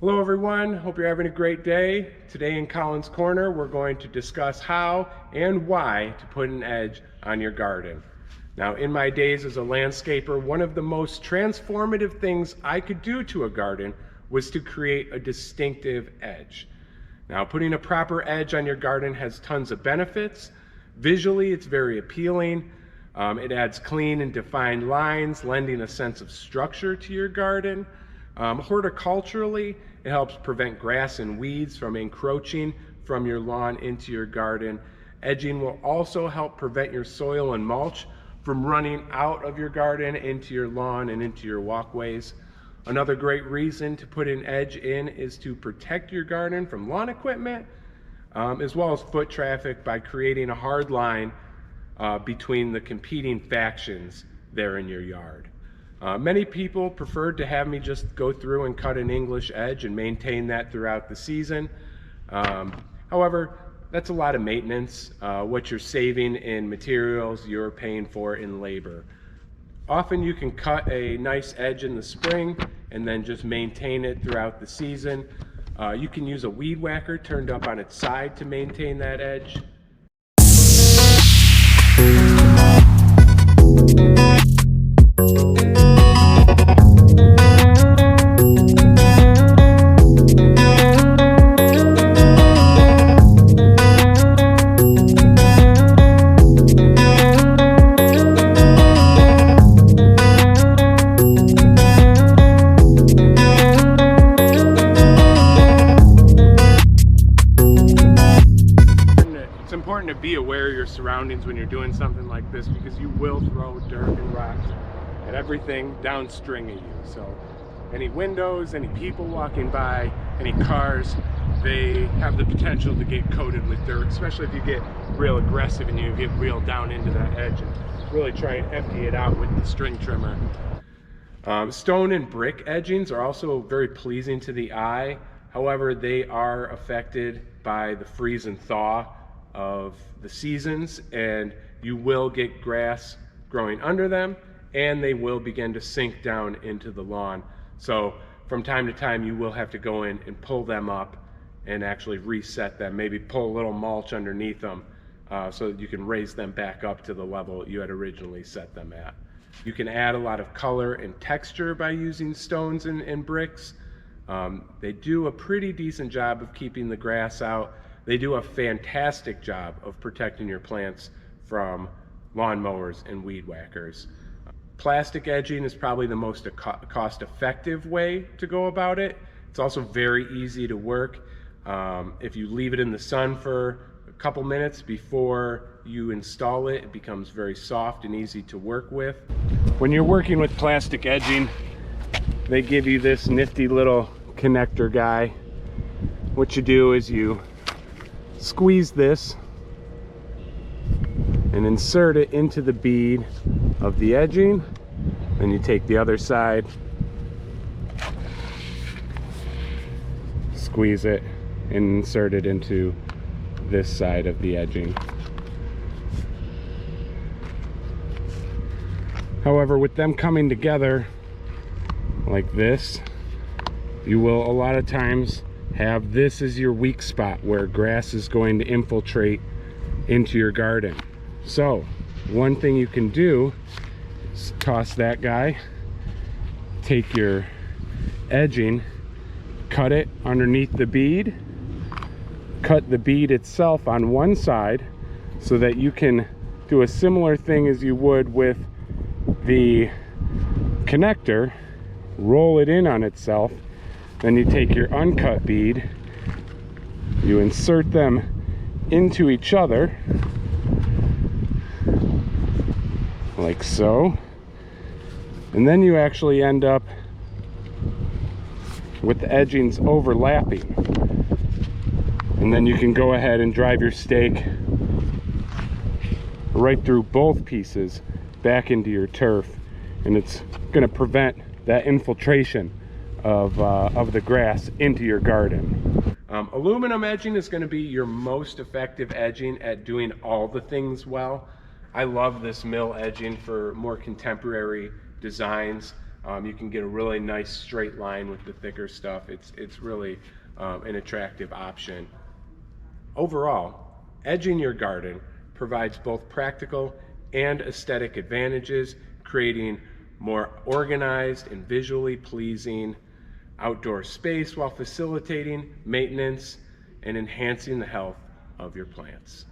Hello everyone, hope you're having a great day. Today in Colin's Corner, we're going to discuss how and why to put an edge on your garden. Now, in my days as a landscaper, one of the most transformative things I could do to a garden was to create a distinctive edge. Now, putting a proper edge on your garden has tons of benefits. Visually, it's very appealing. It adds clean and defined lines, lending a sense of structure to your garden. Horticulturally, it helps prevent grass and weeds from encroaching from your lawn into your garden. Edging will also help prevent your soil and mulch from running out of your garden into your lawn and into your walkways. Another great reason to put an edge in is to protect your garden from lawn equipment, as well as foot traffic by creating a hard line between the competing factions there in your yard. Many people preferred to have me just go through and cut an English edge and maintain that throughout the season. However, that's a lot of maintenance. What you're saving in materials, you're paying for in labor. Often you can cut a nice edge in the spring and then just maintain it throughout the season. You can use a weed whacker turned up on its side to maintain that edge. It's important to be aware of your surroundings when you're doing something like this, because you will throw dirt and rocks at everything downstream of you. So any windows, any people walking by, any cars, they have the potential to get coated with dirt, especially if you get real aggressive and you get real down into that edge and really try and empty it out with the string trimmer. Stone and brick edgings are also very pleasing to the eye. However, they are affected by the freeze and thaw of the seasons, and you will get grass growing under them, and they will begin to sink down into the lawn. So from time to time you will have to go in and pull them up and actually reset them, maybe pull a little mulch underneath them so that you can raise them back up to the level you had originally set them at. You can add a lot of color and texture by using stones and bricks. They do a pretty decent job of keeping the grass out. They do a fantastic job of protecting your plants from lawn mowers and weed whackers. Plastic edging is probably the most cost-effective way to go about it. It's also very easy to work. If you leave it in the sun for a couple minutes before you install it, it becomes very soft and easy to work with. When you're working with plastic edging, they give you this nifty little connector guy. What you do is you squeeze this and insert it into the bead of the edging. Then you take the other side, squeeze it, and insert it into this side of the edging. However, with them coming together like this, you will a lot of times have this as your weak spot where grass is going to infiltrate into your garden. So one thing you can do is toss that guy, take your edging, cut it underneath the bead, cut the bead itself on one side so that you can do a similar thing as you would with the connector, roll it in on itself. Then you take your uncut bead, you insert them into each other like so, and then you actually end up with the edgings overlapping, and then you can go ahead and drive your stake right through both pieces back into your turf, and it's going to prevent that infiltration of the grass into your garden. Aluminum edging is going to be your most effective edging at doing all the things well. I love this mill edging for more contemporary designs. You can get a really nice straight line with the thicker stuff. It's really an attractive option. Overall, edging your garden provides both practical and aesthetic advantages, creating more organized and visually pleasing outdoor space while facilitating maintenance and enhancing the health of your plants.